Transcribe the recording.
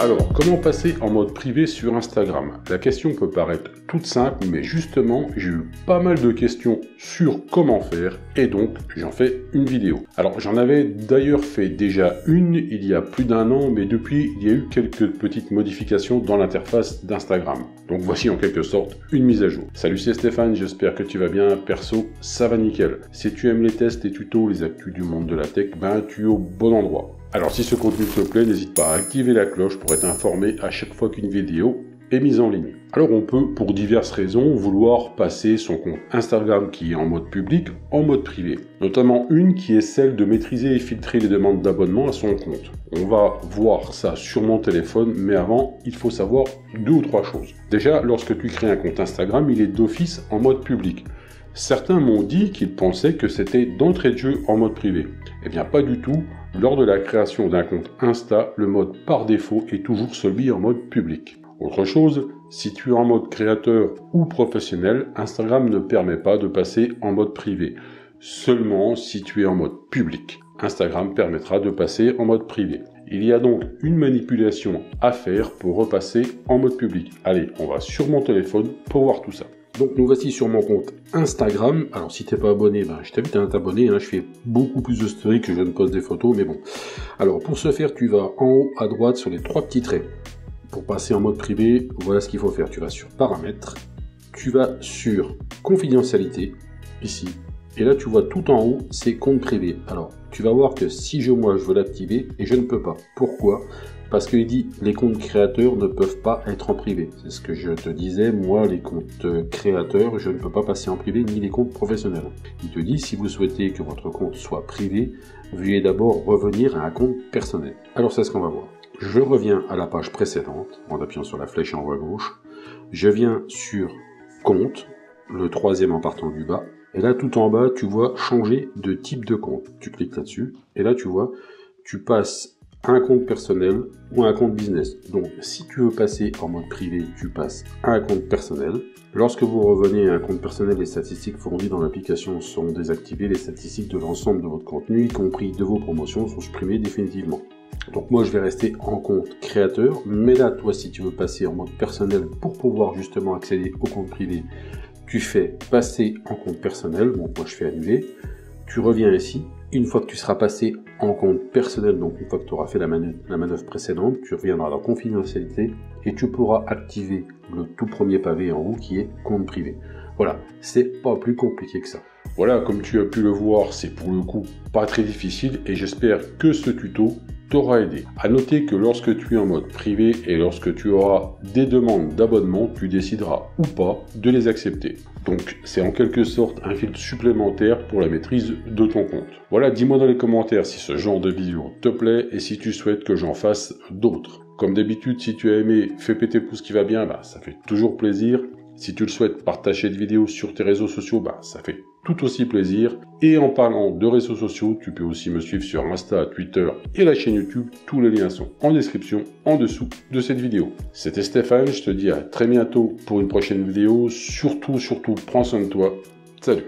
Alors, comment passer en mode privé sur Instagram? La question peut paraître toute simple, mais justement, j'ai eu pas mal de questions sur comment faire, et donc j'en fais une vidéo. Alors, j'en avais d'ailleurs fait déjà une il y a plus d'un an, mais depuis, il y a eu quelques petites modifications dans l'interface d'Instagram. Donc voici en quelque sorte une mise à jour. Salut, c'est Stéphane, j'espère que tu vas bien. Perso, ça va nickel. Si tu aimes les tests, les tutos, les actus du monde de la tech, ben tu es au bon endroit. Alors si ce contenu te plaît, n'hésite pas à activer la cloche pour être informé à chaque fois qu'une vidéo est mise en ligne. Alors on peut, pour diverses raisons, vouloir passer son compte Instagram qui est en mode public en mode privé. Notamment une qui est celle de maîtriser et filtrer les demandes d'abonnement à son compte. On va voir ça sur mon téléphone, mais avant, il faut savoir 2 ou 3 choses. Déjà, lorsque tu crées un compte Instagram, il est d'office en mode public. Certains m'ont dit qu'ils pensaient que c'était d'entrée de jeu en mode privé. Eh bien pas du tout, lors de la création d'un compte Insta, le mode par défaut est toujours celui en mode public. Autre chose, si tu es en mode créateur ou professionnel, Instagram ne permet pas de passer en mode privé. Seulement si tu es en mode public, Instagram permettra de passer en mode privé. Il y a donc une manipulation à faire pour repasser en mode public. Allez, on va sur mon téléphone pour voir tout ça. Donc nous voici sur mon compte Instagram. Alors si t'es pas abonné, je t'invite à t'abonner. Je fais beaucoup plus de stories que je ne poste des photos, mais bon. Alors pour ce faire, tu vas en haut à droite sur les 3 petits traits. Pour passer en mode privé, voilà ce qu'il faut faire. Tu vas sur paramètres, tu vas sur confidentialité, ici. Et là tu vois tout en haut, c'est compte privé. Alors tu vas voir que si je veux l'activer, et je ne peux pas. Pourquoi ? Parce qu'il dit les comptes créateurs ne peuvent pas être en privé. C'est ce que je te disais, moi les comptes créateurs, je ne peux pas passer en privé ni les comptes professionnels. Il te dit si vous souhaitez que votre compte soit privé, veuillez d'abord revenir à un compte personnel. Alors c'est ce qu'on va voir. Je reviens à la page précédente en appuyant sur la flèche en haut à gauche. Je viens sur compte, le 3e en partant du bas. Et là tout en bas, tu vois changer de type de compte. Tu cliques là-dessus et là tu vois, tu passes un compte personnel ou un compte business. Donc si tu veux passer en mode privé, tu passes à un compte personnel. Lorsque vous revenez à un compte personnel, les statistiques fournies dans l'application sont désactivées. Les statistiques de l'ensemble de votre contenu, y compris de vos promotions, sont supprimées définitivement. Donc moi je vais rester en compte créateur, mais là toi si tu veux passer en mode personnel pour pouvoir justement accéder au compte privé, tu fais passer en compte personnel. Donc moi je fais annuler. Tu reviens ici. Une fois que tu seras passé en compte personnel, donc une fois que tu auras fait la manœuvre précédente, tu reviendras dans confidentialité et tu pourras activer le tout premier pavé en haut qui est compte privé. Voilà, c'est pas plus compliqué que ça. Voilà, comme tu as pu le voir, c'est pour le coup pas très difficile et j'espère que ce tuto t'aura aidé. À noter que lorsque tu es en mode privé et lorsque tu auras des demandes d'abonnement, tu décideras ou pas de les accepter. Donc c'est en quelque sorte un filtre supplémentaire pour la maîtrise de ton compte. Voilà, dis-moi dans les commentaires si ce genre de vidéo te plaît et si tu souhaites que j'en fasse d'autres. Comme d'habitude, si tu as aimé, fais péter pouce qui va bien, ça fait toujours plaisir. Si tu le souhaites, partage cette vidéo sur tes réseaux sociaux, ça fait tout aussi plaisir. Et en parlant de réseaux sociaux, tu peux aussi me suivre sur Insta, Twitter et la chaîne YouTube. Tous les liens sont en description, en dessous de cette vidéo. C'était Stéphane, je te dis à très bientôt pour une prochaine vidéo. Surtout, prends soin de toi. Salut!